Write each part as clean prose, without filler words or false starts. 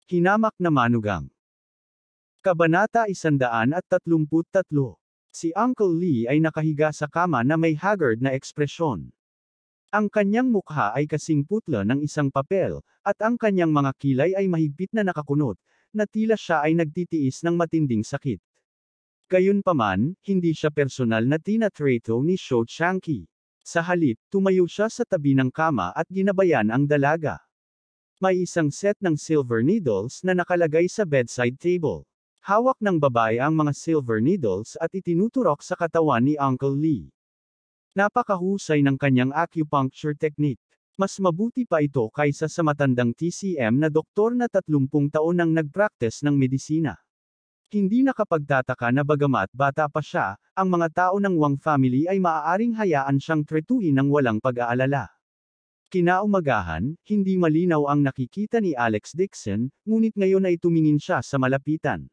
Hinamak na manugang. Kabanata 133. Si Uncle Lee ay nakahiga sa kama na may haggard na ekspresyon. Ang kanyang mukha ay kasing putla ng isang papel, at ang kanyang mga kilay ay mahigpit na nakakunot, na tila siya ay nagtitiis ng matinding sakit. Gayunpaman, hindi siya personal na tinatrato ni Shou Changqi. Sa halip, tumayo siya sa tabi ng kama at ginabayan ang dalaga. May isang set ng silver needles na nakalagay sa bedside table. Hawak ng babae ang mga silver needles at itinuturok sa katawan ni Uncle Lee. Napakahusay ng kanyang acupuncture technique. Mas mabuti pa ito kaysa sa matandang TCM na doktor na 30 taon nang nagpraktis ng medisina. Hindi nakapagtataka na bagamat bata pa siya, ang mga tao ng Wang family ay maaaring hayaan siyang tretuhin ng walang pag-aalala. Kinaumagahan, hindi malinaw ang nakikita ni Alex Dixon, ngunit ngayon ay tumingin siya sa malapitan.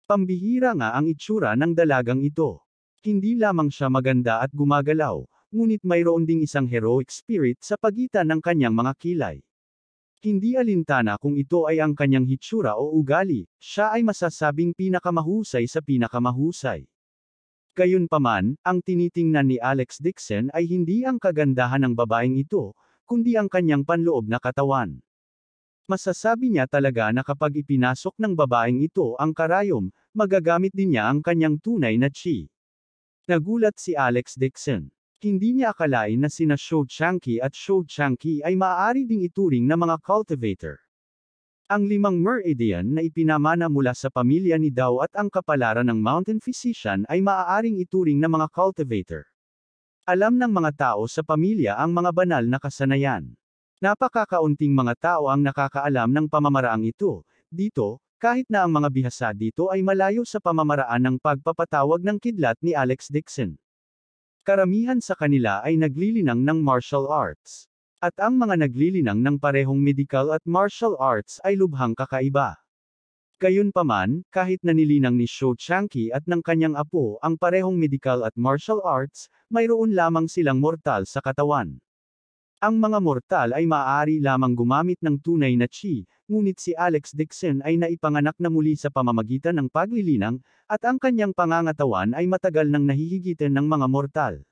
Pambihira nga ang itsura ng dalagang ito. Hindi lamang siya maganda at gumagalaw, ngunit mayroon ding isang heroic spirit sa pagitan ng kanyang mga kilay. Hindi alintana kung ito ay ang kanyang hitsura o ugali, siya ay masasabing pinakamahusay sa pinakamahusay. Gayunpaman, ang tinitingnan ni Alex Dixon ay hindi ang kagandahan ng babaeng ito, kundi ang kanyang panloob na katawan. Masasabi niya talaga na kapag ipinasok ng babaeng ito ang karayom, magagamit din niya ang kanyang tunay na chi. Nagulat si Alex Dixon. Hindi niya akalain na sina Shou Changqi at Shou Changqi ay maaari ding ituring na mga cultivator. Ang 5 meridian na ipinamana mula sa pamilya ni Dao at ang kapalaran ng Mountain Physician ay maaaring ituring na mga cultivator. Alam ng mga tao sa pamilya ang mga banal na kasanayan. Napakakaunting mga tao ang nakakaalam ng pamamaraang ito. Dito, kahit na ang mga bihasa dito ay malayo sa pamamaraan ng pagpapatawag ng kidlat ni Alex Dixon. Karamihan sa kanila ay naglilinang ng martial arts. At ang mga naglilinang ng parehong medical at martial arts ay lubhang kakaiba. Gayunpaman, kahit nanilinang ni Shou Changqi at ng kanyang apo ang parehong medical at martial arts, mayroon lamang silang mortal sa katawan. Ang mga mortal ay maaari lamang gumamit ng tunay na chi, ngunit si Alex Dixon ay naipanganak na muli sa pamamagitan ng paglilinang, at ang kanyang pangangatawan ay matagal nang nahihigitan ng mga mortal.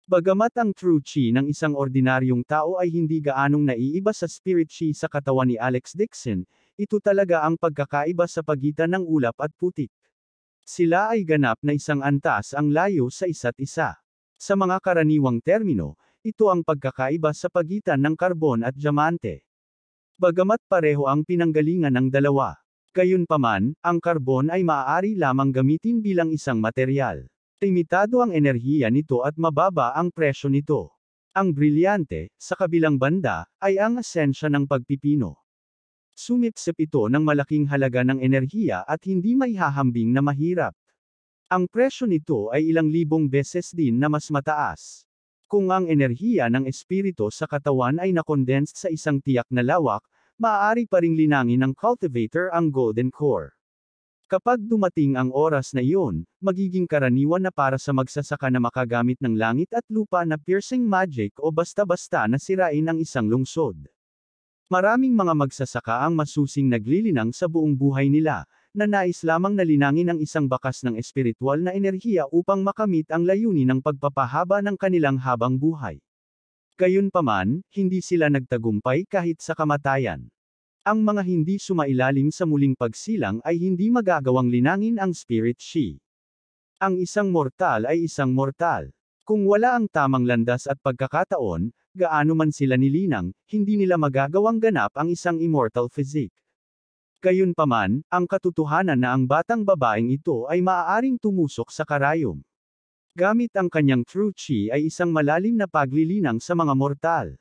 Bagamat ang true chi ng isang ordinaryong tao ay hindi gaanong naiiba sa spirit chi sa katawan ni Alex Dixon, ito talaga ang pagkakaiba sa pagitan ng ulap at putik. Sila ay ganap na isang antas ang layo sa isa't isa. Sa mga karaniwang termino, ito ang pagkakaiba sa pagitan ng karbon at diamante. Bagamat pareho ang pinanggalingan ng dalawa. Gayunpaman, ang karbon ay maaari lamang gamitin bilang isang materyal. Limitado ang enerhiya nito at mababa ang presyo nito. Ang brilyante, sa kabilang banda, ay ang esensya ng pagpipino. Sumipsip ito ng malaking halaga ng enerhiya at hindi maihahambing na mahirap. Ang presyo nito ay ilang libong beses din na mas mataas. Kung ang enerhiya ng espiritu sa katawan ay nakondensed sa isang tiyak na lawak, maaari pa ring linangin ng cultivator ang golden core. Kapag dumating ang oras na iyon, magiging karaniwan na para sa magsasaka na makagamit ng langit at lupa na piercing magic o basta-basta na sirain ang isang lungsod. Maraming mga magsasaka ang masusing naglilinang sa buong buhay nila, na nais lamang na linangin ang isang bakas ng espiritual na enerhiya upang makamit ang layunin ng pagpapahaba ng kanilang habang buhay. Gayunpaman, hindi sila nagtagumpay kahit sa kamatayan. Ang mga hindi sumailalim sa muling pagsilang ay hindi magagawang linangin ang spirit chi. Ang isang mortal ay isang mortal. Kung wala ang tamang landas at pagkakataon, gaano man sila nilinang, hindi nila magagawang ganap ang isang immortal physique. Gayunpaman, ang katotohanan na ang batang babaeng ito ay maaaring tumusok sa karayom. Gamit ang kanyang true chi ay isang malalim na paglilinang sa mga mortal.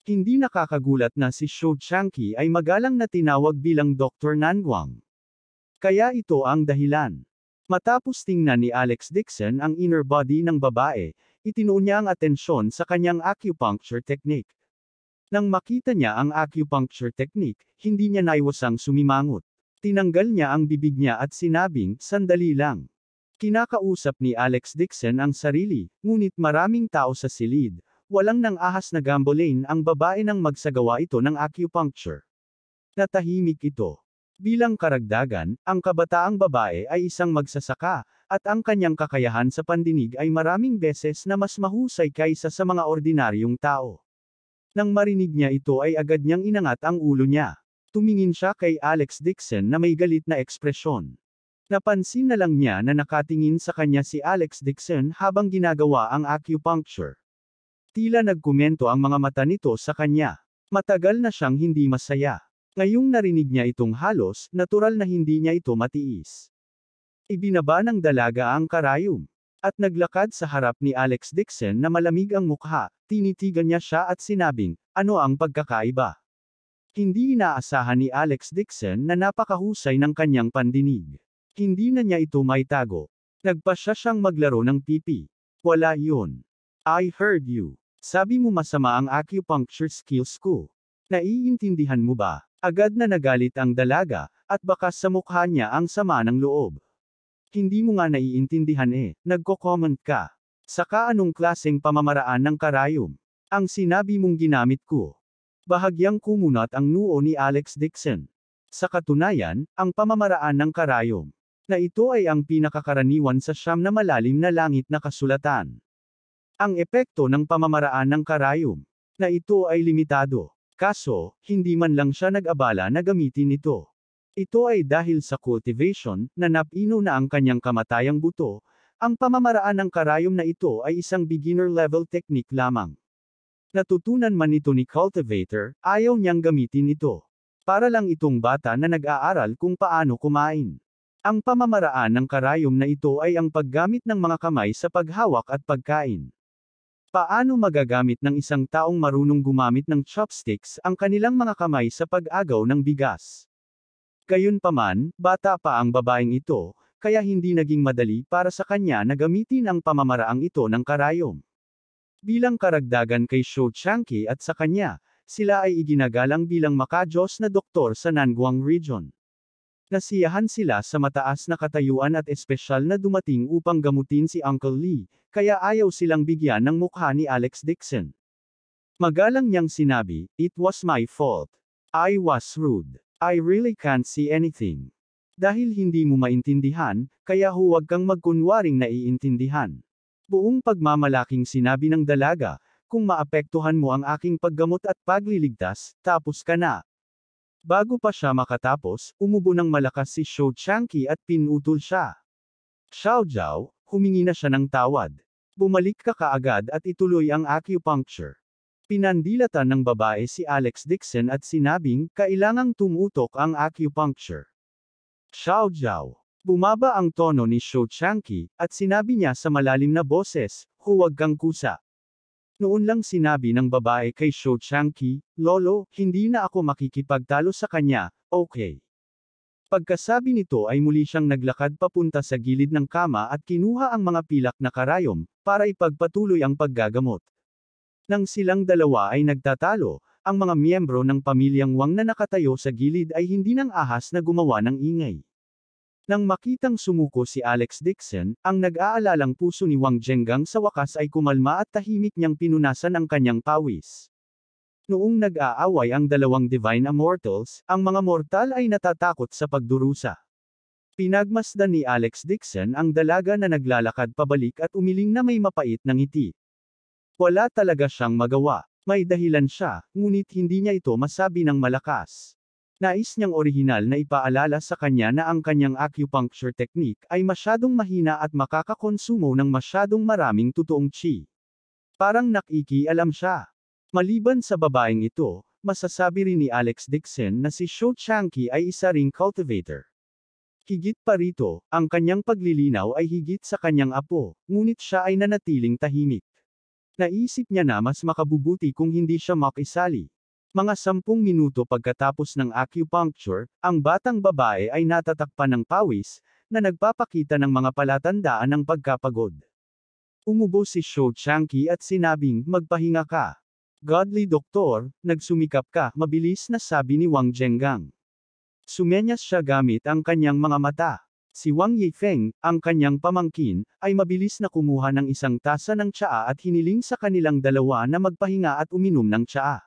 Hindi nakakagulat na si Shou Changqi ay magalang na tinawag bilang Dr. Nanguang. Kaya ito ang dahilan. Matapos tingnan ni Alex Dixon ang inner body ng babae, itinuon niya ang atensyon sa kanyang acupuncture technique. Nang makita niya ang acupuncture technique, hindi niya naiwasang sumimangot. Tinanggal niya ang bibig niya at sinabing, "Sandali lang." Kinakausap ni Alex Dixon ang sarili, ngunit maraming tao sa silid. Walang nang ahas na Gambolane ang babae nang magsagawa ito ng acupuncture. Natahimik ito. Bilang karagdagan, ang kabataang babae ay isang magsasaka, at ang kanyang kakayahan sa pandinig ay maraming beses na mas mahusay kaysa sa mga ordinaryong tao. Nang marinig niya ito ay agad niyang inangat ang ulo niya. Tumingin siya kay Alex Dixon na may galit na ekspresyon. Napansin na lang niya na nakatingin sa kanya si Alex Dixon habang ginagawa ang acupuncture. Tila nagkomento ang mga mata nito sa kanya. Matagal na siyang hindi masaya. Ngayong narinig niya itong halos, natural na hindi niya ito matiis. Ibinaba ng dalaga ang karayom. At naglakad sa harap ni Alex Dixon na malamig ang mukha, tinitigan niya siya at sinabing, ano ang pagkakaiba? Hindi inaasahan ni Alex Dixon na napakahusay ng kanyang pandinig. Hindi na niya ito maitago. Nagpasya siyang maglaro ng pipi. Wala yun. I heard you. Sabi mo masama ang acupuncture skills ko. Naiintindihan mo ba? Agad na nagalit ang dalaga, at bakas sa mukha niya ang sama ng loob. Hindi mo nga naiintindihan nagko-comment ka. Saka anong klaseng pamamaraan ng karayom? Ang sinabi mong ginamit ko. Bahagyang kumunat ang noo ni Alex Dixon. Sa katunayan, ang pamamaraan ng karayom, na ito ay ang pinakakaraniwan sa siyam na malalim na langit na kasulatan. Ang epekto ng pamamaraan ng karayom, na ito ay limitado. Kaso, hindi man lang siya nag-abala na gamitin ito. Ito ay dahil sa cultivation, na napino na ang kanyang kamatayang buto, ang pamamaraan ng karayom na ito ay isang beginner-level technique lamang. Natutunan man ito ni cultivator, ayaw niyang gamitin ito. Para lang itong bata na nag-aaral kung paano kumain. Ang pamamaraan ng karayom na ito ay ang paggamit ng mga kamay sa paghawak at pagkain. Paano magagamit ng isang taong marunong gumamit ng chopsticks ang kanilang mga kamay sa pag-agaw ng bigas? Gayunpaman, bata pa ang babaeng ito, kaya hindi naging madali para sa kanya na gamitin ang pamamaraang ito ng karayom. Bilang karagdagan kay Shou Changqi at sa kanya, sila ay iginagalang bilang makajos na doktor sa Nanguang Region. Nasiyahan sila sa mataas na katayuan at espesyal na dumating upang gamutin si Uncle Lee, kaya ayaw silang bigyan ng mukha ni Alex Dixon. Magalang niyang sinabi, "It was my fault. I was rude. I really can't see anything." Dahil hindi mo maintindihan, kaya huwag kang magkunwaring naiintindihan. Buong pagmamalaking sinabi ng dalaga, kung maapektuhan mo ang aking paggamot at pagliligtas, tapos ka na. Bago pa siya makatapos, umubo ng malakas si Shou Changqi at pinutol siya. Xiao Jiao, humingi na siya ng tawad. Bumalik ka kaagad at ituloy ang acupuncture. Pinandilatan ng babae si Alex Dixon at sinabing, kailangang tumutok ang acupuncture. Xiao Jiao. Bumaba ang tono ni Shou Changqi, at sinabi niya sa malalim na boses, huwag kang kusa. Noon lang sinabi ng babae kay Shou Changqi, Lolo, hindi na ako makikipagtalo sa kanya, okay. Pagkasabi nito ay muli siyang naglakad papunta sa gilid ng kama at kinuha ang mga pilak na karayom, para ipagpatuloy ang paggagamot. Nang silang dalawa ay nagtatalo, ang mga miyembro ng pamilyang Wang na nakatayo sa gilid ay hindi nang ahas na gumawa ng ingay. Nang makitang sumuko si Alex Dixon, ang nag-aalalang puso ni Wang Zhengang sa wakas ay kumalma at tahimik niyang pinunasan ang kanyang pawis. Noong nag-aaway ang dalawang divine immortals, ang mga mortal ay natatakot sa pagdurusa. Pinagmasdan ni Alex Dixon ang dalaga na naglalakad pabalik at umiling na may mapait na ngiti. Wala talaga siyang magawa. May dahilan siya, ngunit hindi niya ito masabi ng malakas. Nais niyang orihinal na ipaalala sa kanya na ang kanyang acupuncture technique ay masyadong mahina at makakakonsumo ng masyadong maraming totoong qi. Parang nakikialam siya. Maliban sa babaeng ito, masasabi rin ni Alex Dixon na si Shou Changqi ay isa ring cultivator. Higit pa rito, ang kanyang paglilinaw ay higit sa kanyang apo, ngunit siya ay nanatiling tahimik. Naisip niya na mas makabubuti kung hindi siya makisali. Mga 10 minuto pagkatapos ng acupuncture, ang batang babae ay natatakpan ng pawis, na nagpapakita ng mga palatandaan ng pagkapagod. Umubo si Shou Changqi at sinabing, magpahinga ka. Godly doktor, nagsumikap ka, mabilis na sabi ni Wang Zhengang. Sumenyas siya gamit ang kanyang mga mata. Si Wang Yifeng, ang kanyang pamangkin, ay mabilis na kumuha ng isang tasa ng tsaa at hiniling sa kanilang dalawa na magpahinga at uminom ng tsaa.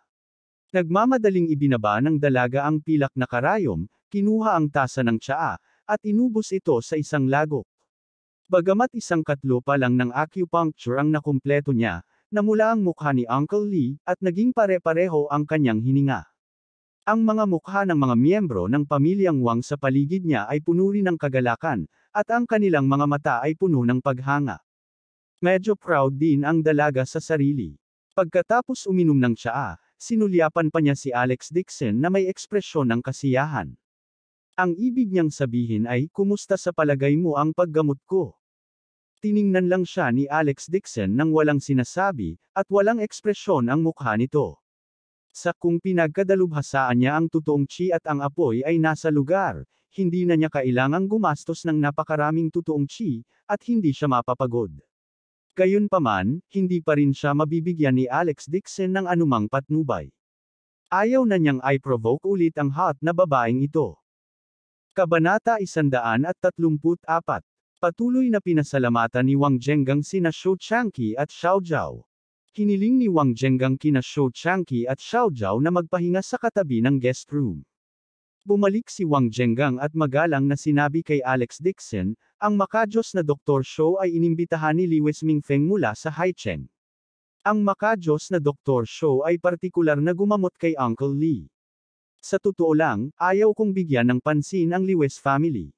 Nagmamadaling ibinaba ng dalaga ang pilak na karayom, kinuha ang tasa ng tsaa, at inubos ito sa isang lagok. Bagamat isang katlo pa lang ng acupuncture ang nakumpleto niya, namula ang mukha ni Uncle Lee, at naging pare-pareho ang kanyang hininga. Ang mga mukha ng mga miyembro ng pamilyang Wang sa paligid niya ay puno rin ng kagalakan, at ang kanilang mga mata ay puno ng paghanga. Medyo proud din ang dalaga sa sarili. Pagkatapos uminom ng tsaa, sinulyapan pa niya si Alex Dixon na may ekspresyon ng kasiyahan. Ang ibig niyang sabihin ay, kumusta sa palagay mo ang paggamot ko? Tiningnan lang siya ni Alex Dixon nang walang sinasabi, at walang ekspresyon ang mukha nito. Sa kung pinagkadalubhasaan niya ang totoong chi at ang apoy ay nasa lugar, hindi na niya kailangang gumastos ng napakaraming totoong chi, at hindi siya mapapagod. Gayunpaman, hindi pa rin siya mabibigyan ni Alex Dixon ng anumang patnubay. Ayaw na niyang i-provoke ulit ang hot na babaeng ito. Kabanata 134. Patuloy na pinasalamatan ni Wang Zhengang sina Shou Changqi at Xiao Zhao. Hiniling ni Wang Zhengang kina Shou Changqi at Xiao Zhao na magpahinga sa katabi ng guest room. Bumalik si Wang Zhengang at magalang na sinabi kay Alex Dixon, ang makajos na Dr. Shou ay inimbitahan ni Li Wesmingfeng mula sa Haicheng. Ang makajos na Dr. Shou ay partikular na gumamot kay Uncle Lee. Sa totoo lang, ayaw kong bigyan ng pansin ang Li Wes family.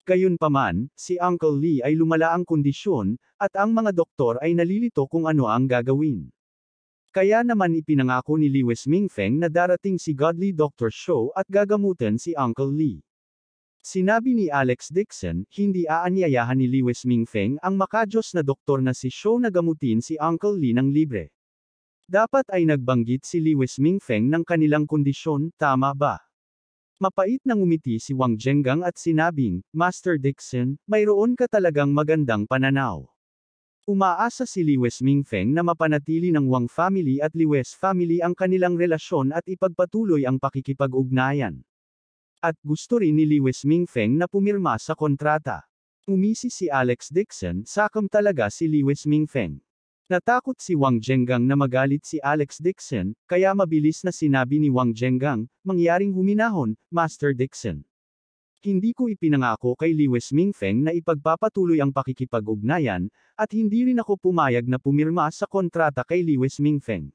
Gayunpaman, si Uncle Lee ay lumala ang kondisyon, at ang mga doktor ay nalilito kung ano ang gagawin. Kaya naman ipinangako ni Li Wesmingfeng na darating si Godly Dr. Shou at gagamutan si Uncle Lee. Sinabi ni Alex Dixon, hindi aanyayahan ni Li Wesmingfeng ang makajos na doktor na si Shou na gamutin si Uncle Lee ng libre. Dapat ay nagbanggit si Li Wesmingfeng ng kanilang kondisyon, tama ba? Mapait na ngumiti si Wang Zhengang at sinabing, Master Dixon, mayroon ka talagang magandang pananaw. Umaasa si Li Wesmingfeng na mapanatili ng Wang family at Li Wes family ang kanilang relasyon at ipagpatuloy ang pakikipag-ugnayan. At gusto rin ni Li Wesmingfeng na pumirma sa kontrata. Umisi si Alex Dixon, sakam talaga si Li Wesmingfeng. Natakot si Wang Zhengang na magalit si Alex Dixon, kaya mabilis na sinabi ni Wang Zhengang, mangyaring huminahon, Master Dixon. Hindi ko ipinangako kay Li Wesmingfeng na ipagpapatuloy ang pakikipag-ugnayan, at hindi rin ako pumayag na pumirma sa kontrata kay Li Wesmingfeng.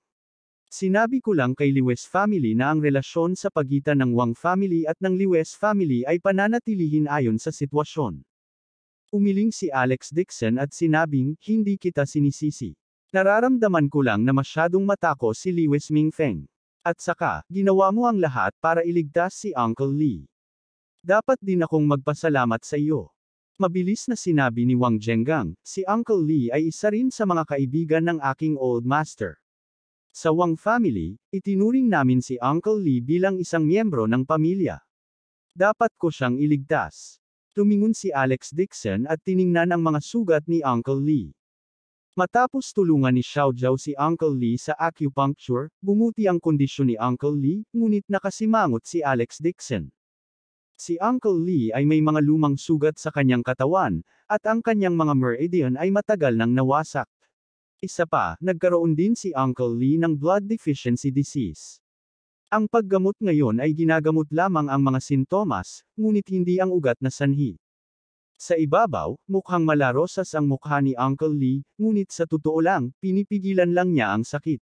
Sinabi ko lang kay Li Wes family na ang relasyon sa pagitan ng Wang family at ng Li Wes family ay pananatilihin ayon sa sitwasyon. Umiling si Alex Dixon at sinabing, hindi kita sinisisi. Nararamdaman ko lang na masyadong matako si Li Wesmingfeng. At saka, ginawa mo ang lahat para iligtas si Uncle Lee. Dapat din akong magpasalamat sa iyo. Mabilis na sinabi ni Wang Zhengang, si Uncle Lee ay isa rin sa mga kaibigan ng aking old master. Sa Wang family, itinuring namin si Uncle Lee bilang isang miyembro ng pamilya. Dapat ko siyang iligtas. Tumingon si Alex Dixon at tiningnan ang mga sugat ni Uncle Lee. Matapos tulungan ni Xiao Zhao si Uncle Lee sa acupuncture, bumuti ang kondisyon ni Uncle Lee, ngunit nakasimangot si Alex Dixon. Si Uncle Lee ay may mga lumang sugat sa kanyang katawan, at ang kanyang mga meridian ay matagal nang nawasak. Isa pa, nagkaroon din si Uncle Lee ng blood deficiency disease. Ang paggamot ngayon ay ginagamot lamang ang mga sintomas, ngunit hindi ang ugat na sanhi. Sa ibabaw, mukhang malarosas ang mukha ni Uncle Lee, ngunit sa totoo lang, pinipigilan lang niya ang sakit.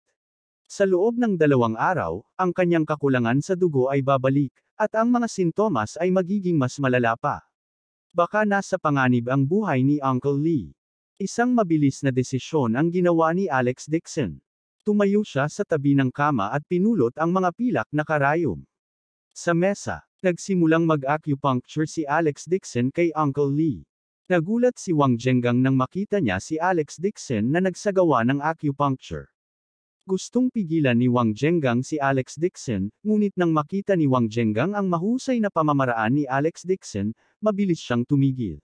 Sa loob ng 2 araw, ang kanyang kakulangan sa dugo ay babalik, at ang mga sintomas ay magiging mas malala pa. Baka nasa panganib ang buhay ni Uncle Lee. Isang mabilis na desisyon ang ginawa ni Alex Dixon. Tumayo siya sa tabi ng kama at pinulot ang mga pilak na karayom. Sa mesa, nagsimulang mag-acupuncture si Alex Dixon kay Uncle Lee. Nagulat si Wang Zhengang nang makita niya si Alex Dixon na nagsagawa ng acupuncture. Gustong pigilan ni Wang Zhengang si Alex Dixon, ngunit nang makita ni Wang Zhengang ang mahusay na pamamaraan ni Alex Dixon, mabilis siyang tumigil.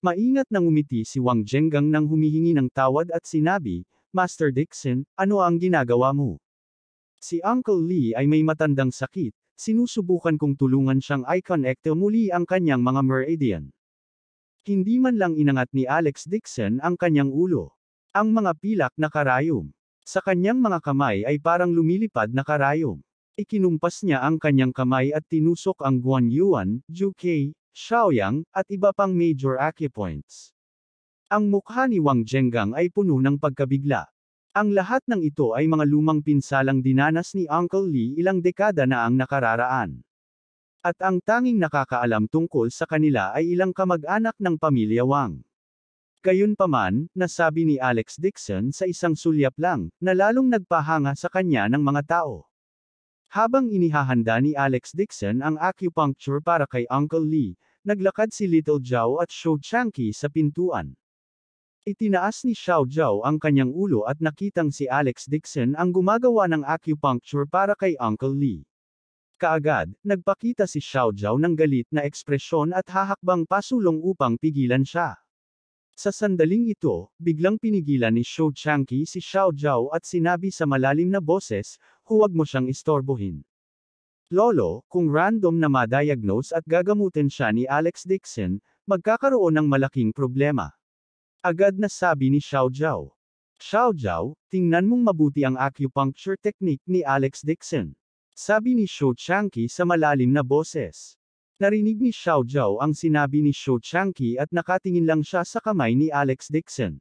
Maingat nang umiti si Wang Zhengang nang humihingi ng tawad at sinabi, Master Dixon, ano ang ginagawa mo? Si Uncle Lee ay may matandang sakit, sinusubukan kong tulungan siyang i-connect muli ang kanyang mga meridian. Hindi man lang inangat ni Alex Dixon ang kanyang ulo. Ang mga pilak na karayom. Sa kanyang mga kamay ay parang lumilipad na karayom. Ikinumpas niya ang kanyang kamay at tinusok ang Guanyuan, Zhuge, Shaoyang, at iba pang major acupoints. Ang mukha ni Wang Zhengang ay puno ng pagkabigla. Ang lahat ng ito ay mga lumang pinsalang dinanas ni Uncle Lee ilang dekada na ang nakararaan. At ang tanging nakakaalam tungkol sa kanila ay ilang kamag-anak ng pamilya Wang. Gayunpaman, nasabi ni Alex Dixon sa isang sulyap lang, na lalong nagpahanga sa kanya ng mga tao. Habang inihahanda ni Alex Dixon ang acupuncture para kay Uncle Lee, naglakad si Little Zhao at Shou Changqi sa pintuan. Itinaas ni Xiao Zhao ang kanyang ulo at nakitang si Alex Dixon ang gumagawa ng acupuncture para kay Uncle Lee. Kaagad, nagpakita si Xiao Zhao ng galit na ekspresyon at hahakbang pasulong upang pigilan siya. Sa sandaling ito, biglang pinigilan ni Shou Changqi si Xiao Zhao at sinabi sa malalim na boses, huwag mo siyang istorbohin. Lolo, kung random na ma-diagnose at gagamutin siya ni Alex Dixon, magkakaroon ng malaking problema. Agad na sabi ni Xiao Zhao. Xiao Zhao, tingnan mong mabuti ang acupuncture technique ni Alex Dixon. Sabi ni Shou Changqi sa malalim na boses. Narinig ni Xiao Zhao ang sinabi ni Shou Changqi at nakatingin lang siya sa kamay ni Alex Dixon.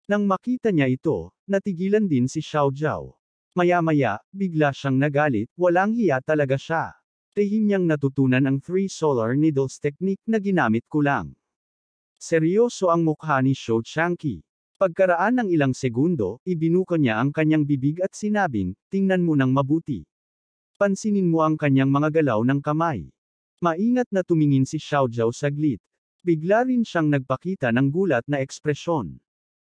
Nang makita niya ito, natigilan din si Xiao Zhao. Maya-maya, bigla siyang nagalit, walang hiya talaga siya. Lihim niyang natutunan ang 3 solar needles technique na ginamit ko lang. Seryoso ang mukha ni Shou Changqi. Pagkaraan ng ilang segundo, ibinuko niya ang kanyang bibig at sinabing, tingnan mo nang mabuti. Pansinin mo ang kanyang mga galaw ng kamay. Maingat na tumingin si Xiao Zhao saglit. Bigla rin siyang nagpakita ng gulat na ekspresyon.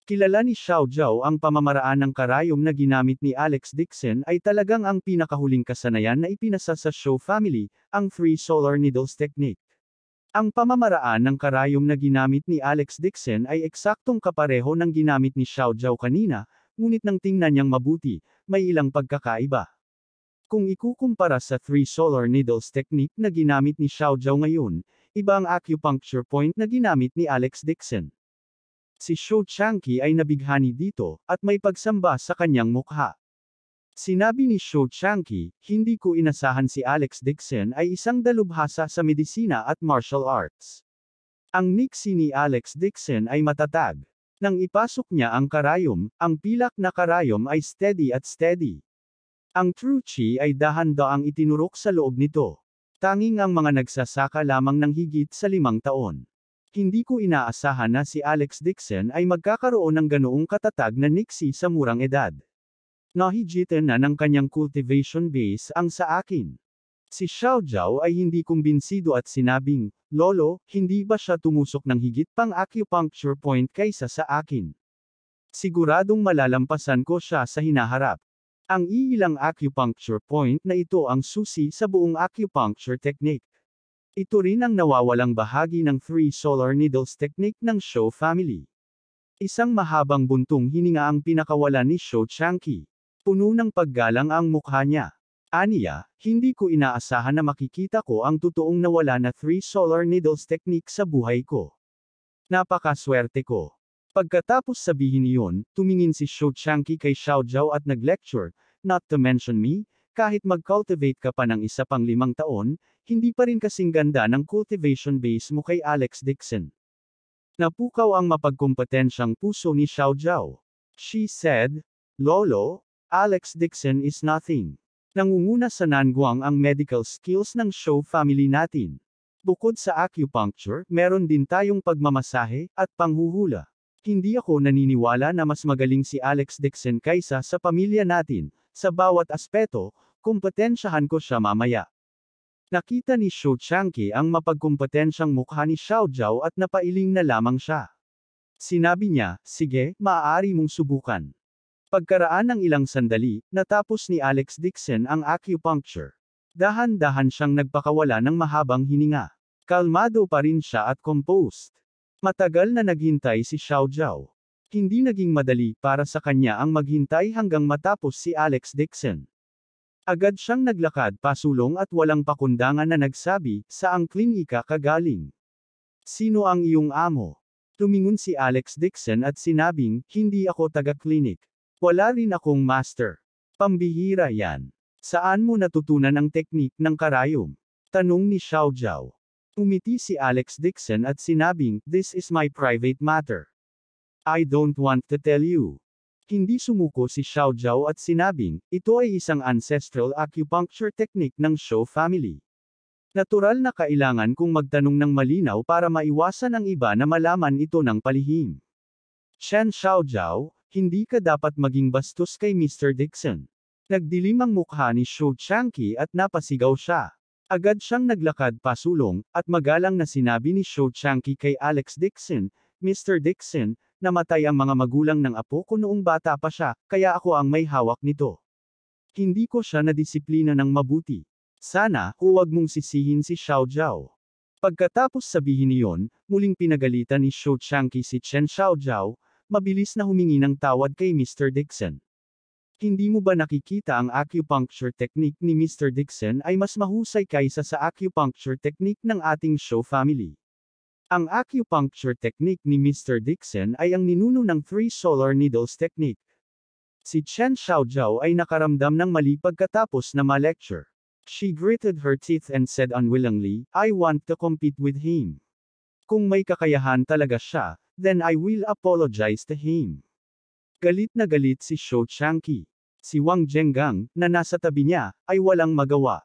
Kilala ni Xiao Zhao ang pamamaraan ng karayom na ginamit ni Alex Dixon ay talagang ang pinakahuling kasanayan na ipinasa sa Shou family, ang 3 solar needles technique. Ang pamamaraan ng karayom na ginamit ni Alex Dixon ay eksaktong kapareho ng ginamit ni Xiao Zhao kanina, ngunit nang tingnan niyang mabuti, may ilang pagkakaiba. Kung ikukumpara sa 3 solar needles technique na ginamit ni Xiao Zhao ngayon, iba ang acupuncture point na ginamit ni Alex Dixon. Si Shou Changqi ay nabighani dito, at may pagsamba sa kanyang mukha. Sinabi ni Shou Changqi, hindi ko inasahan si Alex Dixon ay isang dalubhasa sa medisina at martial arts. Ang niksi ni Alex Dixon ay matatag. Nang ipasok niya ang karayom, ang pilak na karayom ay steady at steady. Ang true chi ay dahan-daang itinurok sa loob nito. Tanging ang mga nagsasaka lamang ng higit sa 5 taon. Hindi ko inaasahan na si Alex Dixon ay magkakaroon ng ganoong katatag na niksi sa murang edad. Nahigitan na ng kanyang cultivation base ang sa akin. Si Xiao Zhao ay hindi kumbinsido at sinabing, Lolo, hindi ba siya tumusok ng higit pang acupuncture point kaysa sa akin? Siguradong malalampasan ko siya sa hinaharap. Ang iilang acupuncture point na ito ang susi sa buong acupuncture technique. Ito rin ang nawawalang bahagi ng 3 solar needles technique ng Shou family. Isang mahabang buntong hininga ang pinakawalan ni Shou Changqi. Puno ng paggalang ang mukha niya. Aniya, hindi ko inaasahan na makikita ko ang totoong nawala na 3 solar needles technique sa buhay ko. Napakaswerte ko. Pagkatapos sabihin iyon, tumingin si Shou Changqi kay Xiao Zhao at nag-lecture, not to mention me, kahit mag-cultivate ka pa ng isa pang 5 taon, hindi pa rin kasing ganda ng cultivation base mo kay Alex Dixon. Napukaw ang mapagkompetensyang puso ni Xiao Zhao. She said, Lolo, Alex Dixon is nothing. Nangunguna sa Nanguang ang medical skills ng Shou family natin. Bukod sa acupuncture, meron din tayong pagmamasahe, at panghuhula. Hindi ako naniniwala na mas magaling si Alex Dixon kaysa sa pamilya natin. Sa bawat aspeto, kompetensyahan ko siya mamaya. Nakita ni Shou Changqi ang mapagkompetensyang mukha ni Xiao Zhao at napailing na lamang siya. Sinabi niya, sige, maaari mong subukan. Pagkaraan ng ilang sandali, natapos ni Alex Dixon ang acupuncture. Dahan-dahan siyang nagpakawala ng mahabang hininga. Kalmado pa rin siya at composed. Matagal na naghintay si Xiao Zhao. Hindi naging madali para sa kanya ang maghintay hanggang matapos si Alex Dixon. Agad siyang naglakad pasulong at walang pakundangan na nagsabi, saang klinika ka galing? Sino ang iyong amo? Tumingon si Alex Dixon at sinabing, hindi ako taga-klinik. Wala rin akong master. Pambihira yan. Saan mo natutunan ang teknik ng karayom? Tanong ni Xiao Zhao. Umiti si Alex Dixon at sinabing, "This is my private matter. I don't want to tell you." Hindi sumuko si Xiao Zhao at sinabing, ito ay isang ancestral acupuncture technique ng Shou family. Natural na kailangan kong magtanong ng malinaw para maiwasan ang iba na malaman ito ng palihim. Chen Xiao Zhao, hindi ka dapat maging bastos kay Mr. Dixon. Nagdilim ang mukha ni Shou Changqi at napasigaw siya. Agad siyang naglakad pasulong, at magalang na sinabi ni Shou Changqi kay Alex Dixon, "Mr. Dixon, namatay ang mga magulang ng apo ko noong bata pa siya, kaya ako ang may hawak nito. Hindi ko siya nadisiplina ng mabuti. Sana, huwag mong sisihin si Xiao Zhao." Pagkatapos sabihin niyon, muling pinagalitan ni Shou Changqi si Chen Xiao Zhao, mabilis na humingi ng tawad kay Mr. Dixon. Hindi mo ba nakikita ang acupuncture technique ni Mr. Dixon ay mas mahusay kaysa sa acupuncture technique ng ating Shou family? Ang acupuncture technique ni Mr. Dixon ay ang ninuno ng 3 solar needles technique. Si Chen Xiao Zhao ay nakaramdam ng mali pagkatapos na ma-lecture. She gritted her teeth and said unwillingly, "I want to compete with him. Kung may kakayahan talaga siya, then I will apologize to him." Galit na galit si Shou Changqi. Si Wang Zhengang, na nasa tabi niya, ay walang magawa.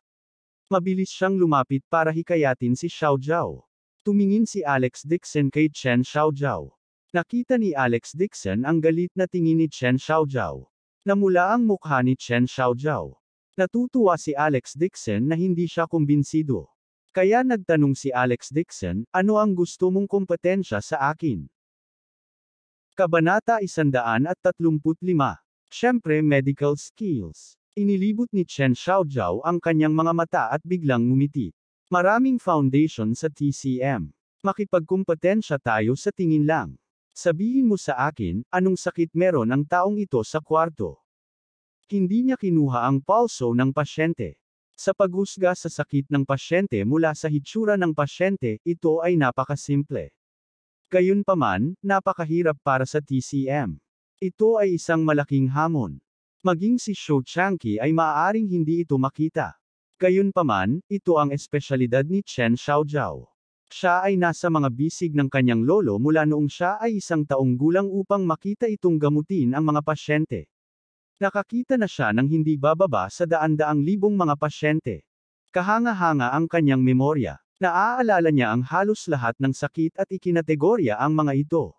Mabilis siyang lumapit para hikayatin si Xiao Zhao. Tumingin si Alex Dixon kay Chen Xiao Zhao. Nakita ni Alex Dixon ang galit na tingin ni Chen Xiao Zhao. Namula ang mukha ni Chen Xiao Zhao. Natutuwa si Alex Dixon na hindi siya kumbinsido. Kaya nagtanong si Alex Dixon, "Ano ang gusto mong kompetensya sa akin?" Kabanata 135. Siyempre medical skills. Inilibot ni Chen Xiao Zhao ang kanyang mga mata at biglang ngumiti. Maraming foundation sa TCM. Makipagkumpetensya tayo sa tingin lang. Sabihin mo sa akin, anong sakit meron ang taong ito sa kwarto? Hindi niya kinuha ang pulso ng pasyente. Sa paghusga sa sakit ng pasyente mula sa hitsura ng pasyente, ito ay napakasimple. Gayunpaman, napakahirap para sa TCM. Ito ay isang malaking hamon. Maging si Shou Changqi ay maaaring hindi ito makita. Gayunpaman, ito ang espesyalidad ni Chen Xiao Zhao. Siya ay nasa mga bisig ng kanyang lolo mula noong siya ay 1 taong gulang upang makita itong gamutin ang mga pasyente. Nakakita na siya ng hindi bababa sa daan-daang libong mga pasyente. Kahanga-hanga ang kanyang memorya. Naaalala niya ang halos lahat ng sakit at ikinategorya ang mga ito.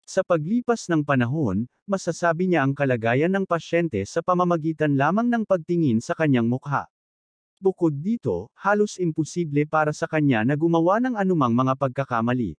Sa paglipas ng panahon, masasabi niya ang kalagayan ng pasyente sa pamamagitan lamang ng pagtingin sa kanyang mukha. Bukod dito, halos imposible para sa kanya na gumawa ng anumang mga pagkakamali.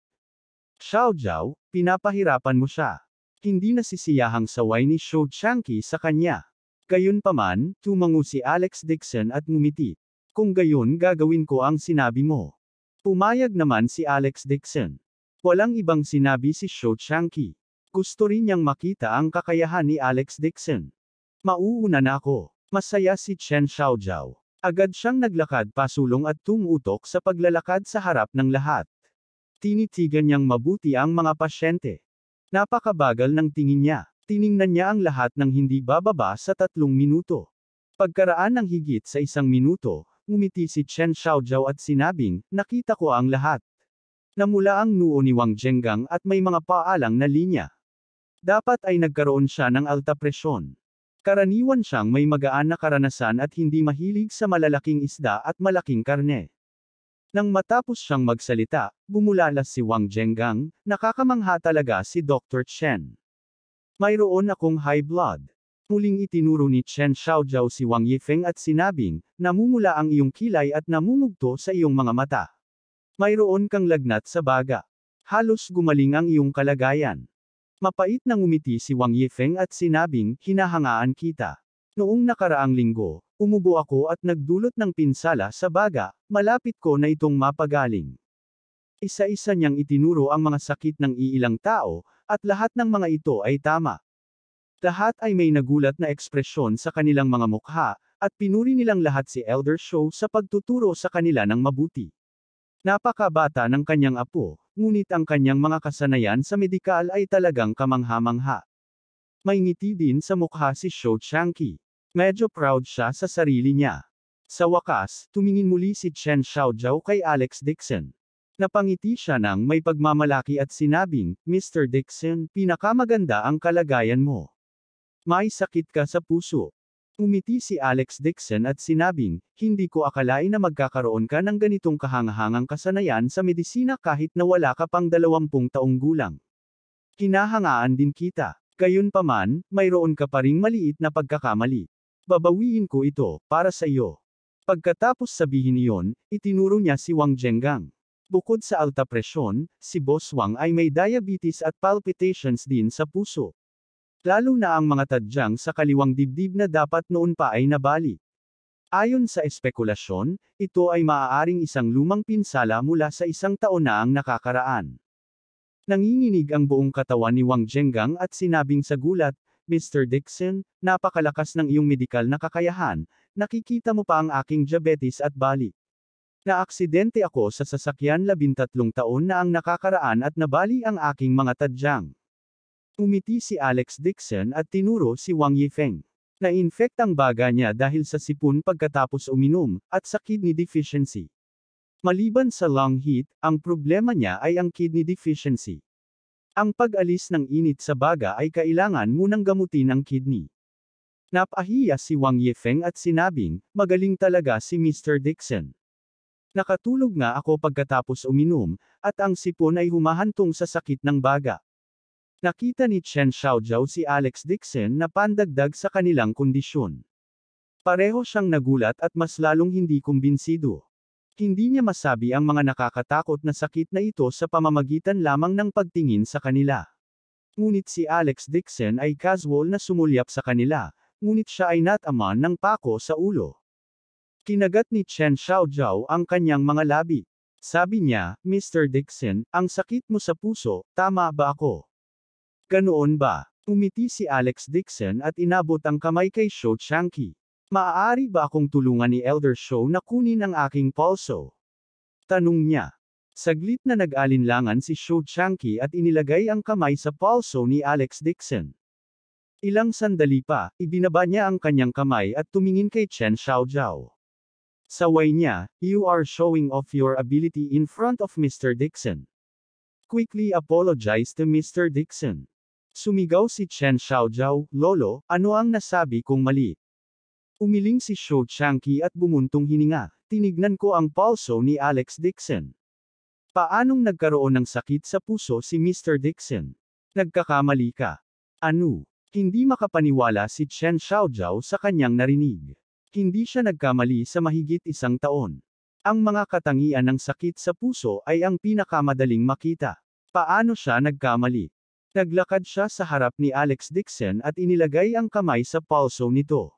Xiao Zhao, pinapahirapan mo siya. Hindi nasisiyahang saway ni Shou Changqi sa kanya. Gayunpaman, tumango si Alex Dixon at ngumiti. "Kung gayon gagawin ko ang sinabi mo." Pumayag naman si Alex Dixon. Walang ibang sinabi si Shou Changqi. Gusto rin niyang makita ang kakayahan ni Alex Dixon. "Mauuna na ako." Masaya si Chen Xiao Zhao. Agad siyang naglakad pasulong at tumutok sa paglalakad sa harap ng lahat. Tinitigan niyang mabuti ang mga pasyente. Napakabagal ng tingin niya. Tiningnan niya ang lahat ng hindi bababa sa 3 minuto. Pagkaraan ng higit sa 1 minuto, ngumiti si Chen Xiao Zhao at sinabing, "Nakita ko ang lahat." Namula ang noo ni Wang Zhengang at may mga paalang na linya. Dapat ay nagkaroon siya ng alta presyon. Karaniwan siyang may magaan na karanasan at hindi mahilig sa malalaking isda at malaking karne. Nang matapos siyang magsalita, bumulalas si Wang Zhengang, "Nakakamangha talaga si Dr. Chen. Mayroon akong high blood." Muling itinuro ni Chen Xiao Zhao si Wang Yifeng at sinabing, "Namumula ang iyong kilay at namumugto sa iyong mga mata. Mayroon kang lagnat sa baga. Halos gumaling ang iyong kalagayan." Mapait na ngumiti si Wang Yifeng at sinabing, "Hinahangaan kita. Noong nakaraang linggo, umubo ako at nagdulot ng pinsala sa baga, malapit ko na itong mapagaling." Isa-isa niyang itinuro ang mga sakit ng iilang tao, at lahat ng mga ito ay tama. Lahat ay may nagulat na ekspresyon sa kanilang mga mukha, at pinuri nilang lahat si Elder Shou sa pagtuturo sa kanila ng mabuti. Napakabata ng kanyang apo, ngunit ang kanyang mga kasanayan sa medikal ay talagang kamangha-mangha. May ngiti din sa mukha si Shou Changqi. Medyo proud siya sa sarili niya. Sa wakas, tumingin muli si Chen Xiaojiao kay Alex Dixon. Napangiti siya nang may pagmamalaki at sinabing, Mr. Dixon, pinakamaganda ang kalagayan mo. May sakit ka sa puso. Umiti si Alex Dixon at sinabing, hindi ko akalain na magkakaroon ka ng ganitong kahangahangang kasanayan sa medisina kahit na wala ka pang 20 taong gulang. Hinahangaan din kita. Gayunpaman, mayroon ka pa ring maliit na pagkakamali. Babawiin ko ito, para sa iyo. Pagkatapos sabihin iyon, itinuro niya si Wang Zhengang. Bukod sa alta presyon, si Boss Wang ay may diabetes at palpitations din sa puso. Lalo na ang mga tadyang sa kaliwang dibdib na dapat noon pa ay nabali. Ayon sa espekulasyon, ito ay maaaring isang lumang pinsala mula sa 1 taon na ang nakakaraan. Nanginginig ang buong katawan ni Wang Zhengang at sinabing sa gulat, Mr. Dixon, napakalakas ng iyong medikal na kakayahan, nakikita mo pa ang aking diabetes at bali. Naaksidente ako sa sasakyan 13 taon na ang nakakaraan at nabali ang aking mga tadyang. Umiti si Alex Dixon at tinuro si Wang Yifeng. Na-infect ang baga niya dahil sa sipon pagkatapos uminom, at sa kidney deficiency. Maliban sa lung heat, ang problema niya ay ang kidney deficiency. Ang pag-alis ng init sa baga ay kailangan munang gamutin ang kidney. Napahiya si Wang Yifeng at sinabing, magaling talaga si Mr. Dixon. Nakatulog nga ako pagkatapos uminom, at ang sipon ay humahantong sa sakit ng baga. Nakita ni Chen Xiaojiao si Alex Dixon na pandagdag sa kanilang kondisyon. Pareho siyang nagulat at mas lalong hindi kumbinsido. Hindi niya masabi ang mga nakakatakot na sakit na ito sa pamamagitan lamang ng pagtingin sa kanila. Ngunit si Alex Dixon ay casual na sumulyap sa kanila, ngunit siya ay nataman ng pako sa ulo. Kinagat ni Chen Xiaojiao ang kanyang mga labi. Sabi niya, Mr. Dixon, ang sakit mo sa puso, tama ba ako? Ganoon ba? Umiti si Alex Dixon at inabot ang kamay kay Shou Changqi. Maaari ba akong tulungan ni Elder Shou na kunin ang aking pulso? Tanong niya. Saglit na nag-alinlangan si Shou Changqi at inilagay ang kamay sa pulso ni Alex Dixon. Ilang sandali pa, ibinaba niya ang kanyang kamay at tumingin kay Chen Xiaojiao. Saway niya, you are showing off your ability in front of Mr. Dixon. Quickly apologize to Mr. Dixon. Sumigaw si Chen Xiaojiao, Lolo, ano ang nasabi kong mali? Umiling si Shou Changqi at bumuntong hininga, tinignan ko ang pulso ni Alex Dixon. Paanong nagkaroon ng sakit sa puso si Mr. Dixon? Nagkakamali ka. Ano? Hindi makapaniwala si Chen Xiaojiao sa kanyang narinig. Hindi siya nagkamali sa mahigit 1 taon. Ang mga katangian ng sakit sa puso ay ang pinakamadaling makita. Paano siya nagkamali? Naglakad siya sa harap ni Alex Dixon at inilagay ang kamay sa pulso nito.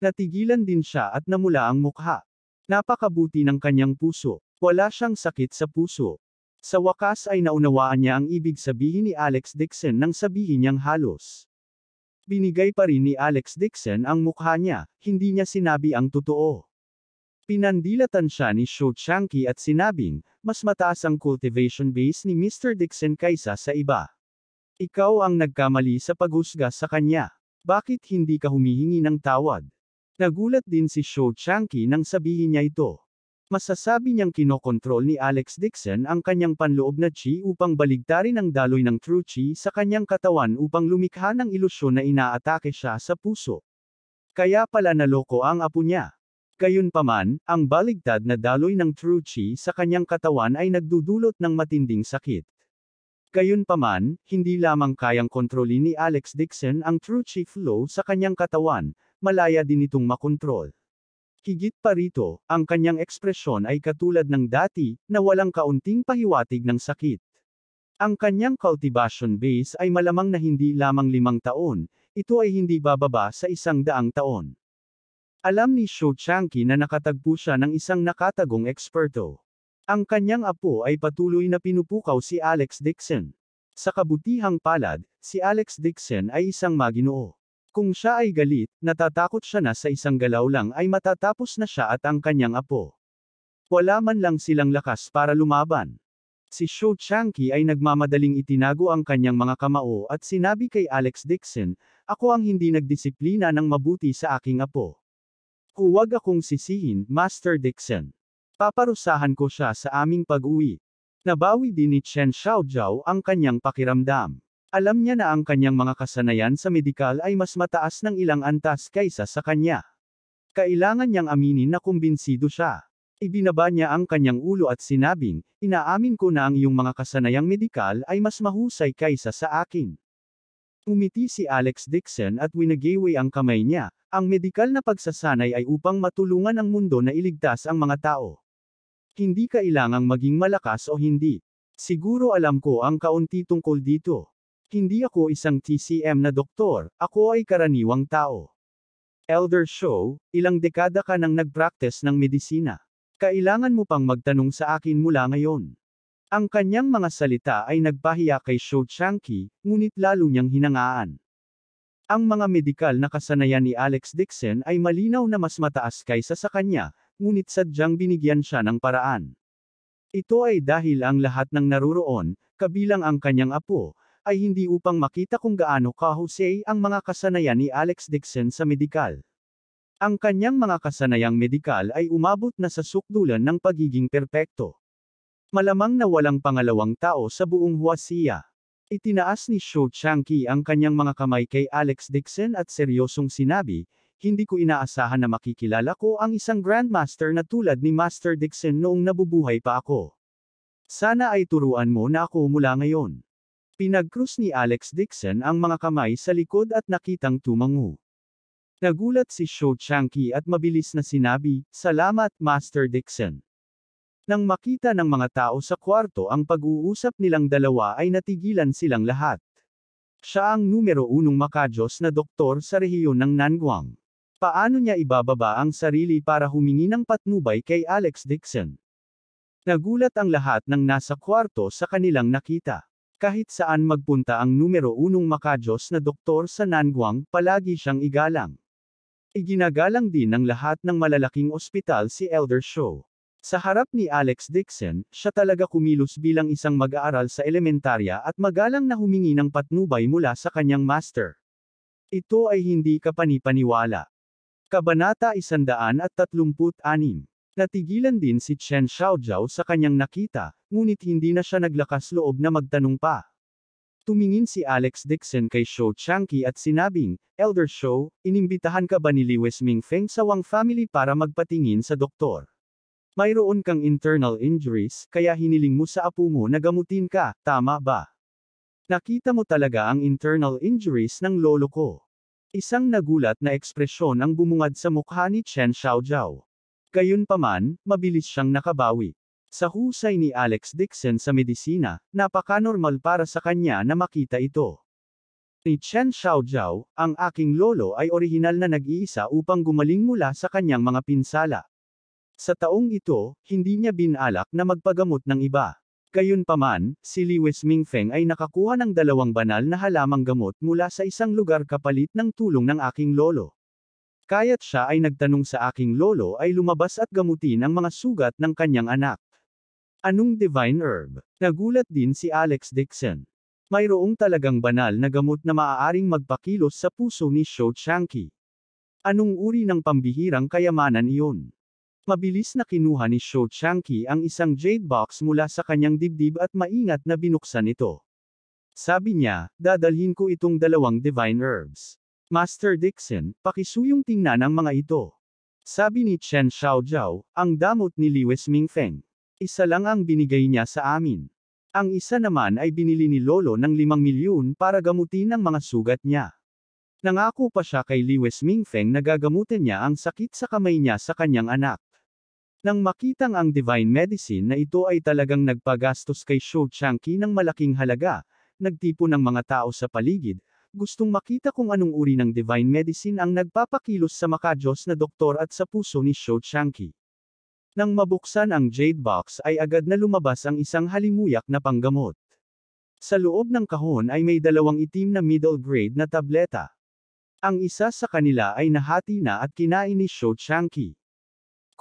Natigilan din siya at namula ang mukha. Napakabuti ng kanyang puso. Wala siyang sakit sa puso. Sa wakas ay naunawaan niya ang ibig sabihin ni Alex Dixon nang sabihin niyang halos. Binigay pa rin ni Alex Dixon ang mukha niya, hindi niya sinabi ang totoo. Pinandilatan siya ni Shou Changqi at sinabing, mas mataas ang cultivation base ni Mr. Dixon kaysa sa iba. Ikaw ang nagkamali sa paghusga sa kanya. Bakit hindi ka humihingi ng tawad? Nagulat din si Shou Changqi nang sabihin niya ito. Masasabi niyang kinokontrol ni Alex Dixon ang kanyang panloob na chi upang baligtarin ang daloy ng true chi sa kanyang katawan upang lumikha ng ilusyon na inaatake siya sa puso. Kaya pala naloko ang apo niya. Gayunpaman, ang baligtad na daloy ng true chi sa kanyang katawan ay nagdudulot ng matinding sakit. Gayunpaman, hindi lamang kayang kontrolin ni Alex Dixon ang true chi flow sa kanyang katawan, malaya din itong makontrol. Higit pa rito, ang kanyang ekspresyon ay katulad ng dati, na walang kaunting pahiwatig ng sakit. Ang kanyang cultivation base ay malamang na hindi lamang 5 taon, ito ay hindi bababa sa 100 taon. Alam ni Shou Changqi na nakatagpo siya ng isang nakatagong eksperto. Ang kanyang apo ay patuloy na pinupukaw si Alex Dixon. Sa kabutihang palad, si Alex Dixon ay isang maginoo. Kung siya ay galit, natatakot siya na sa isang galaw lang ay matatapos na siya at ang kanyang apo. Wala man lang silang lakas para lumaban. Si Shou Changqi ay nagmamadaling itinago ang kanyang mga kamao at sinabi kay Alex Dixon, "Ako ang hindi nagdisiplina ng mabuti sa aking apo. Huwag akong sisihin, Master Dixon. Paparusahan ko siya sa aming pag-uwi." Nabawi din ni Chen Xiaojiao ang kanyang pakiramdam. Alam niya na ang kanyang mga kasanayan sa medikal ay mas mataas ng ilang antas kaysa sa kanya. Kailangan niyang aminin na kumbinsido siya. Ibinaba niya ang kanyang ulo at sinabing, "Inaamin ko na ang iyong mga kasanayang medikal ay mas mahusay kaysa sa akin." Umiti si Alex Dixon at winagaway ang kamay niya. Ang medikal na pagsasanay ay upang matulungan ang mundo na iligtas ang mga tao. Hindi kailangang maging malakas o hindi. Siguro alam ko ang kaunti tungkol dito. Hindi ako isang TCM na doktor, ako ay karaniwang tao. Elder Shou, ilang dekada ka nang nag-practice ng medisina. Kailangan mo pang magtanong sa akin mula ngayon. Ang kanyang mga salita ay nagpahiya kay Shou Changqi, ngunit lalo niyang hinangaan. Ang mga medikal na kasanayan ni Alex Dixon ay malinaw na mas mataas kaysa sa kanya, ngunit sadyang binigyan siya ng paraan. Ito ay dahil ang lahat ng naruroon, kabilang ang kanyang apo, ay hindi upang makita kung gaano kahusay ang mga kasanayan ni Alex Dixon sa medikal. Ang kanyang mga kasanayang medikal ay umabot na sa sukdulan ng pagiging perpekto. Malamang na walang pangalawang tao sa buong Huasia. Itinaas ni Shou Changqi ang kanyang mga kamay kay Alex Dixon at seryosong sinabi, "Hindi ko inaasahan na makikilala ko ang isang Grandmaster na tulad ni Master Dixon noong nabubuhay pa ako. Sana ay turuan mo na ako mula ngayon." Pinagkrus ni Alex Dixon ang mga kamay sa likod at nakitang tumango. Nagulat si Shou Changqi at mabilis na sinabi, "Salamat, Master Dixon." Nang makita ng mga tao sa kwarto ang pag-uusap nilang dalawa ay natigilan silang lahat. Siya ang numero 1 makajos na doktor sa rehiyon ng Nanguang. Paano niya ibababa ang sarili para humingi ng patnubay kay Alex Dixon? Nagulat ang lahat ng nasa kwarto sa kanilang nakita. Kahit saan magpunta ang numero 1 makajos na doktor sa Nanguang, palagi siyang igalang. Iginagalang din ng lahat ng malalaking ospital si Elder Shou. Sa harap ni Alex Dixon, siya talaga kumilos bilang isang mag-aaral sa elementarya at magalang na humingi ng patnubay mula sa kanyang master. Ito ay hindi kapanipaniwala. Kabanata 136. Natigilan din si Chen Xiaojiao sa kanyang nakita, ngunit hindi na siya naglakas loob na magtanong pa. Tumingin si Alex Dixon kay Shou Changqi at sinabing, "Elder Shou, inimbitahan ka ba ni Liwes Mingfeng sa Wang family para magpatingin sa doktor? Mayroon kang internal injuries, kaya hiniling mo sa apo mo na gamutin ka, tama ba?" "Nakita mo talaga ang internal injuries ng lolo ko." Isang nagulat na ekspresyon ang bumungad sa mukha ni Chen Xiaojiao. Gayunpaman, mabilis siyang nakabawi. Sa husay ni Alex Dixon sa medisina, napaka-normal para sa kanya na makita ito. Ni Chen Xiaojiao, "Ang aking lolo ay orihinal na nag-iisa upang gumaling mula sa kanyang mga pinsala. Sa taong ito, hindi niya binalak na magpagamot ng iba. Gayunpaman, si Liwes Mingfeng ay nakakuha ng 2 banal na halamang gamot mula sa isang lugar kapalit ng tulong ng aking lolo. Kaya't siya ay nagtanong sa aking lolo ay lumabas at gamutin ang mga sugat ng kanyang anak." Anong divine herb? Nagulat din si Alex Dixon. Mayroong talagang banal na gamot na maaaring magpakilos sa puso ni Shou Changqi. Anong uri ng pambihirang kayamanan iyon? Mabilis na kinuha ni Shou Changqi ang isang jade box mula sa kanyang dibdib at maingat na binuksan ito. Sabi niya, "Dadalhin ko itong 2 divine herbs. Master Dixon, pakisuyong tingnan ang mga ito." Sabi ni Chen Xiaojiao, "Ang damot ni Liwes Mingfeng. Isa lang ang binigay niya sa amin. Ang isa naman ay binili ni Lolo ng 5 milyon para gamutin ang mga sugat niya. Nangako pa siya kay Liwes Mingfeng na gagamutin niya ang sakit sa kamay niya sa kanyang anak." Nang makitang ang divine medicine na ito ay talagang nagpagastos kay Shou Changqi ng malaking halaga, nagtipon ng mga tao sa paligid, gustong makita kung anong uri ng divine medicine ang nagpapakilos sa makajos na doktor at sa puso ni Shou Changqi. Nang mabuksan ang jade box ay agad na lumabas ang isang halimuyak na panggamot. Sa loob ng kahon ay may 2 itim na middle grade na tableta. Ang isa sa kanila ay nahati na at kinain ni Shou Changqi.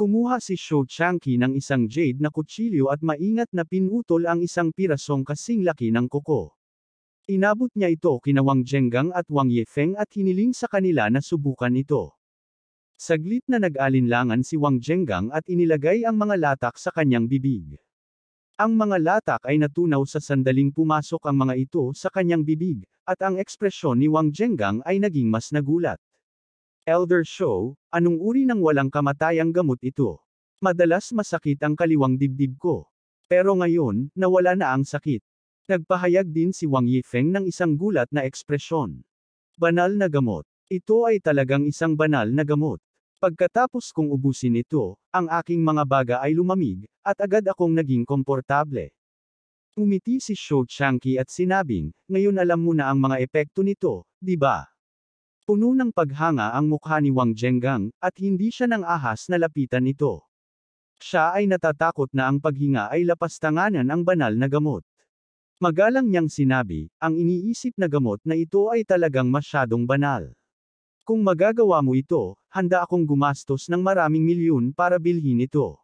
Kumuha si Shou Changqi ng isang jade na kutsilyo at maingat na pinutol ang isang pirasong kasing laki ng kuko. Inabot niya ito kina Wang Zhengang at Wang Yifeng at hiniling sa kanila na subukan ito. Saglit na nag-alinlangan si Wang Zhengang at inilagay ang mga latak sa kanyang bibig. Ang mga latak ay natunaw sa sandaling pumasok ang mga ito sa kanyang bibig, at ang ekspresyon ni Wang Zhengang ay naging mas nagulat. Elder Shou, anong uri ng walang kamatayang gamot ito? Madalas masakit ang kaliwang dibdib ko. Pero ngayon, nawala na ang sakit. Nagpahayag din si Wang Yifeng ng isang gulat na ekspresyon. Banal na gamot. Ito ay talagang isang banal na gamot. Pagkatapos kong ubusin ito, ang aking mga baga ay lumamig, at agad akong naging komportable. Umiti si Shou Changqi at sinabing, ngayon alam mo na ang mga epekto nito, di ba? Puno ng paghanga ang mukha ni Wang Zhengang, at hindi siya nang ahas na lapitan ito. Siya ay natatakot na ang paghinga ay lapastanganan ang banal na gamot. Magalang niyang sinabi, ang iniisip na gamot na ito ay talagang masyadong banal. Kung magagawa mo ito, handa akong gumastos ng maraming milyon para bilhin ito.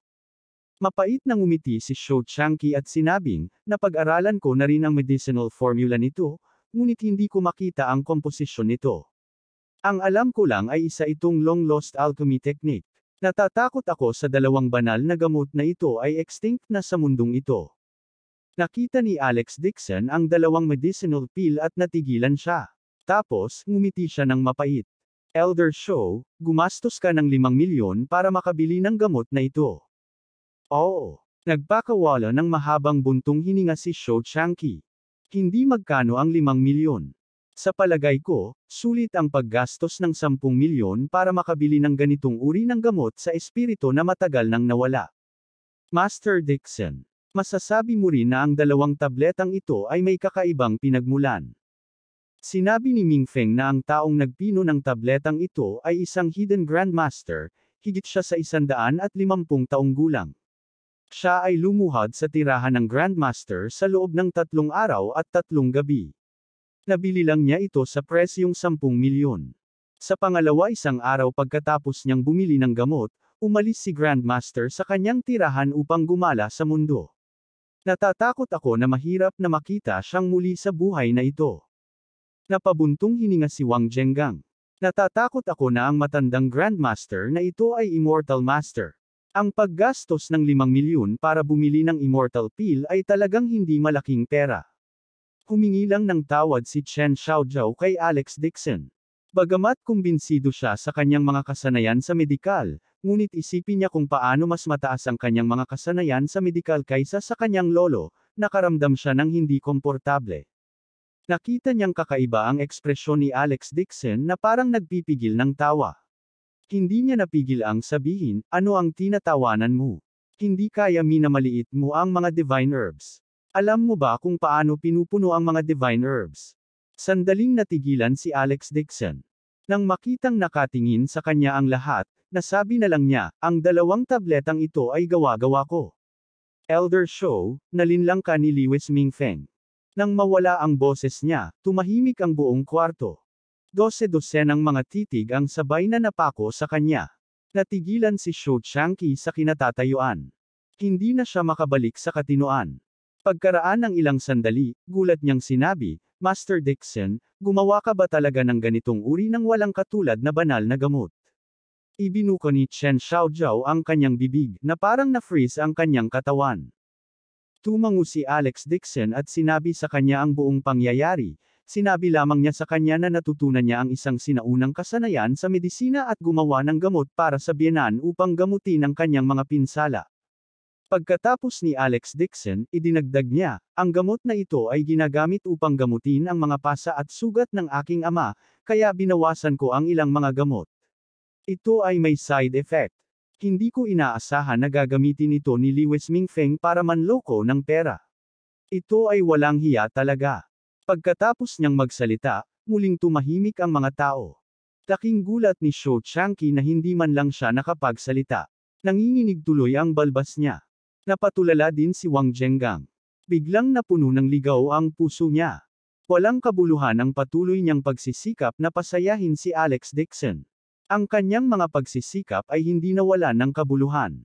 Mapait nang umiti si Shou Changqi at sinabing, napag-aralan ko na rin ang medicinal formula nito, ngunit hindi ko makita ang komposisyon nito. Ang alam ko lang ay isa itong long-lost alchemy technique. Natatakot ako sa dalawang banal na gamot na ito ay extinct na sa mundong ito. Nakita ni Alex Dixon ang dalawang medicinal pill at natigilan siya. Tapos, ngumiti siya ng mapait. Elder Shou, gumastos ka ng 5 milyon para makabili ng gamot na ito. Oo. Nagpakawala ng mahabang buntong hininga si Shou Changqi. Hindi magkano ang 5 milyon. Sa palagay ko, sulit ang paggastos ng 10 milyon para makabili ng ganitong uri ng gamot sa espiritu na matagal nang nawala. Master Dixon, masasabi mo rin na ang dalawang tabletang ito ay may kakaibang pinagmulan. Sinabi ni Ming Feng na ang taong nagpino ng tabletang ito ay isang hidden grandmaster, higit siya sa 150 taong gulang. Siya ay lumuhad sa tirahan ng grandmaster sa loob ng 3 araw at 3 gabi. Nabili lang niya ito sa presyong 10 milyon. Sa pangalawa isang araw pagkatapos niyang bumili ng gamot, umalis si grandmaster sa kanyang tirahan upang gumala sa mundo. Natatakot ako na mahirap na makita siyang muli sa buhay na ito. Napabuntong hininga si Wang Zhengang. Natatakot ako na ang matandang grandmaster na ito ay immortal master. Ang paggastos ng 5 milyon para bumili ng immortal pill ay talagang hindi malaking pera. Humingi lang ng tawad si Chen Xiaojiao kay Alex Dixon. Bagamat kumbinsido siya sa kanyang mga kasanayan sa medikal, ngunit isipin niya kung paano mas mataas ang kanyang mga kasanayan sa medikal kaysa sa kanyang lolo, nakaramdam siya ng hindi komportable. Nakita niyang kakaiba ang ekspresyon ni Alex Dixon na parang nagpipigil ng tawa. Hindi niya napigil ang sabihin, ano ang tinatawanan mo? Hindi kaya minamaliit mo ang mga divine herbs. Alam mo ba kung paano pinupuno ang mga divine herbs? Sandaling natigilan si Alex Dixon. Nang makitang nakatingin sa kanya ang lahat, nasabi na lang niya, ang dalawang tabletang ito ay gawa-gawa ko. Elder Shou, nalinlang ka ni Lewis Ming Feng. Nang mawala ang boses niya, tumahimik ang buong kwarto. 12-dosenang mga titig ang sabay na napako sa kanya. Natigilan si Shou Changqi sa kinatatayuan. Hindi na siya makabalik sa katinoan. Pagkaraan ng ilang sandali, gulat niyang sinabi, Master Dixon, gumawa ka ba talaga ng ganitong uri ng walang katulad na banal na gamot? Ibinuko ni Chen Xiaojiao ang kanyang bibig, na parang na-freeze ang kanyang katawan. Tumango si Alex Dixon at sinabi sa kanya ang buong pangyayari. Sinabi lamang niya sa kanya na natutunan niya ang isang sinaunang kasanayan sa medisina at gumawa ng gamot para sa biyenan upang gamutin ang kanyang mga pinsala. Pagkatapos ni Alex Dixon, idinagdag niya, ang gamot na ito ay ginagamit upang gamutin ang mga pasa at sugat ng aking ama, kaya binawasan ko ang ilang mga gamot. Ito ay may side effect. Hindi ko inaasahan na gagamitin ito ni Lewis Ming Feng para manloko ng pera. Ito ay walang hiya talaga. Pagkatapos niyang magsalita, muling tumahimik ang mga tao. Laking gulat ni Shou Changqi na hindi man lang siya nakapagsalita. Nanginginig tuloy ang balbas niya. Napatulala din si Wang Zhengang. Biglang napuno ng ligaw ang puso niya. Walang kabuluhan ang patuloy niyang pagsisikap na pasayahin si Alex Dixon. Ang kanyang mga pagsisikap ay hindi nawalan ng kabuluhan.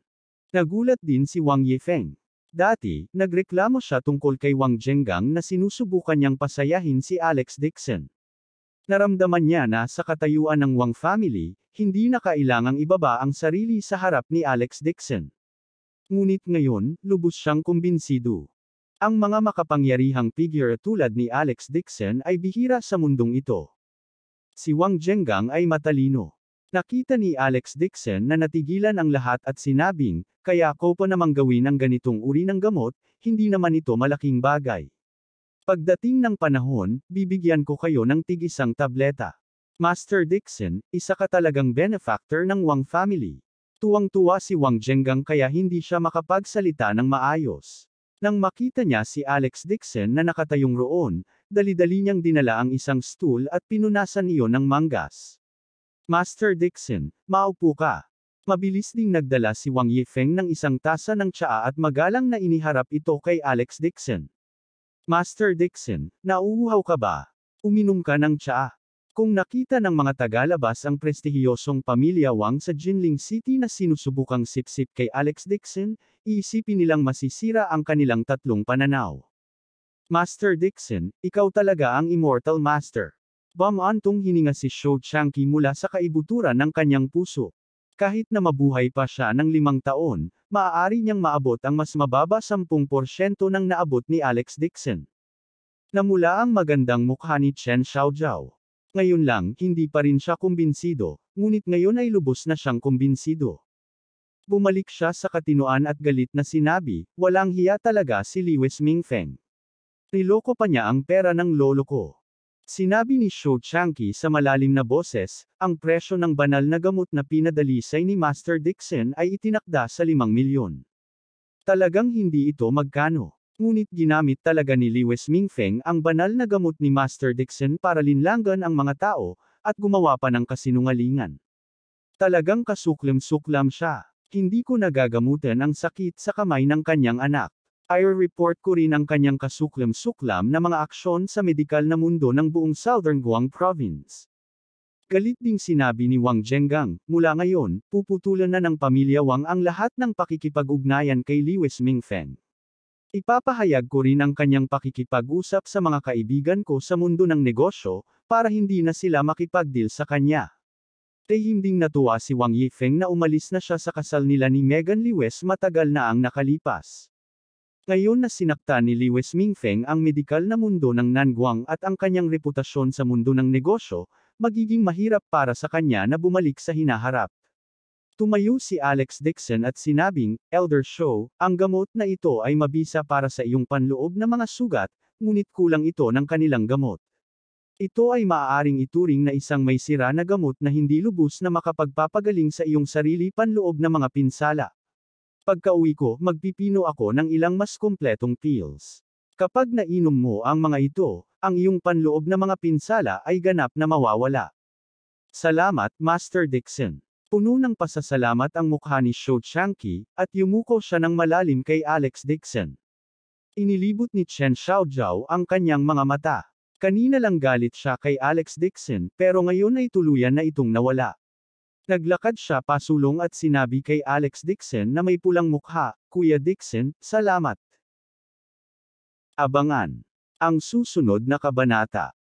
Nagulat din si Wang Yifeng. Dati, nagreklamo siya tungkol kay Wang Zhengang na sinusubukan niyang pasayahin si Alex Dixon. Naramdaman niya na sa katayuan ng Wang family, hindi na kailangang ibaba ang sarili sa harap ni Alex Dixon. Ngunit ngayon, lubos siyang kumbinsido. Ang mga makapangyarihang figure tulad ni Alex Dixon ay bihira sa mundong ito. Si Wang Zhengang ay matalino. Nakita ni Alex Dixon na natigilan ang lahat at sinabing, kaya ko pa namang gawin ang ganitong uri ng gamot, hindi naman ito malaking bagay. Pagdating ng panahon, bibigyan ko kayo ng tig-isang tableta. Master Dixon, isa ka talagang benefactor ng Wang family. Tuwang-tuwa si Wang Zhengang kaya hindi siya makapagsalita ng maayos. Nang makita niya si Alex Dixon na nakatayong roon, dali-dali niyang dinala ang isang stool at pinunasan iyon ng manggas. Master Dixon, maupo ka. Mabilis ding nagdala si Wang Yifeng ng isang tasa ng tsaa at magalang na iniharap ito kay Alex Dixon. Master Dixon, nauuhaw ka ba? Uminom ka ng tsaa. Kung nakita ng mga tagalabas ang prestihiyosong pamilya Wang sa Jinling City na sinusubukang sip-sip kay Alex Dixon, iisipin nilang masisira ang kanilang tatlong pananaw. Master Dixon, ikaw talaga ang Immortal Master. Bumantong hininga si Shou Changqi mula sa kaibuturan ng kanyang puso. Kahit na mabuhay pa siya ng 5 taon, maaari niyang maabot ang mas mababa 10% ng naabot ni Alex Dixon. Namula ang magandang mukha ni Chen Xiaojiao. Ngayon lang, hindi pa rin siya kumbinsido, ngunit ngayon ay lubos na siyang kumbinsido. Bumalik siya sa katinoan at galit na sinabi, walang hiya talaga si Liwes Mingfeng. Niloko pa niya ang pera ng lolo ko. Sinabi ni Shou Changqi sa malalim na boses, ang presyo ng banal na gamot na pinadalisay ni Master Dixon ay itinakda sa 5 milyon. Talagang hindi ito magkano. Ngunit ginamit talaga ni Liwes Mingfeng ang banal na gamot ni Master Dixon para linlangan ang mga tao, at gumawa pa ng kasinungalingan. Talagang kasuklam-suklam siya. Hindi ko nagagamutan ang sakit sa kamay ng kanyang anak. I-report ko rin ang kanyang kasuklam-suklam na mga aksyon sa medikal na mundo ng buong Southern Guang Province. Galit ding sinabi ni Wang Zhengang, mula ngayon, puputulan na ng pamilya Wang ang lahat ng pakikipag-ugnayan kay Liwes Mingfeng. Ipapahayag ko rin ang kanyang pakikipag-usap sa mga kaibigan ko sa mundo ng negosyo, para hindi na sila makipag-deal sa kanya. Tahimik ding natuwa si Wang Yifeng na umalis na siya sa kasal nila ni Megan Liwes matagal na ang nakalipas. Ngayon na sinakta ni Liwes Mingfeng ang medikal na mundo ng Nanguang at ang kanyang reputasyon sa mundo ng negosyo, magiging mahirap para sa kanya na bumalik sa hinaharap. Tumayo si Alex Dixon at sinabing, Elder Shou, ang gamot na ito ay mabisa para sa iyong panloob na mga sugat, ngunit kulang ito ng kanilang gamot. Ito ay maaaring ituring na isang may sira na gamot na hindi lubos na makapagpapagaling sa iyong sarili panloob na mga pinsala. Pagka-uwi ko, magpipino ako ng ilang mas kumpletong pills. Kapag nainom mo ang mga ito, ang iyong panloob na mga pinsala ay ganap na mawawala. Salamat, Master Dixon. Puno ng pasasalamat ang mukha ni Shou Changqi, at yumuko siya ng malalim kay Alex Dixon. Inilibot ni Chen Xiaojiao ang kanyang mga mata. Kanina lang galit siya kay Alex Dixon, pero ngayon ay tuluyan na itong nawala. Naglakad siya pasulong at sinabi kay Alex Dixon na may pulang mukha, Kuya Dixon, salamat. Abangan ang susunod na kabanata.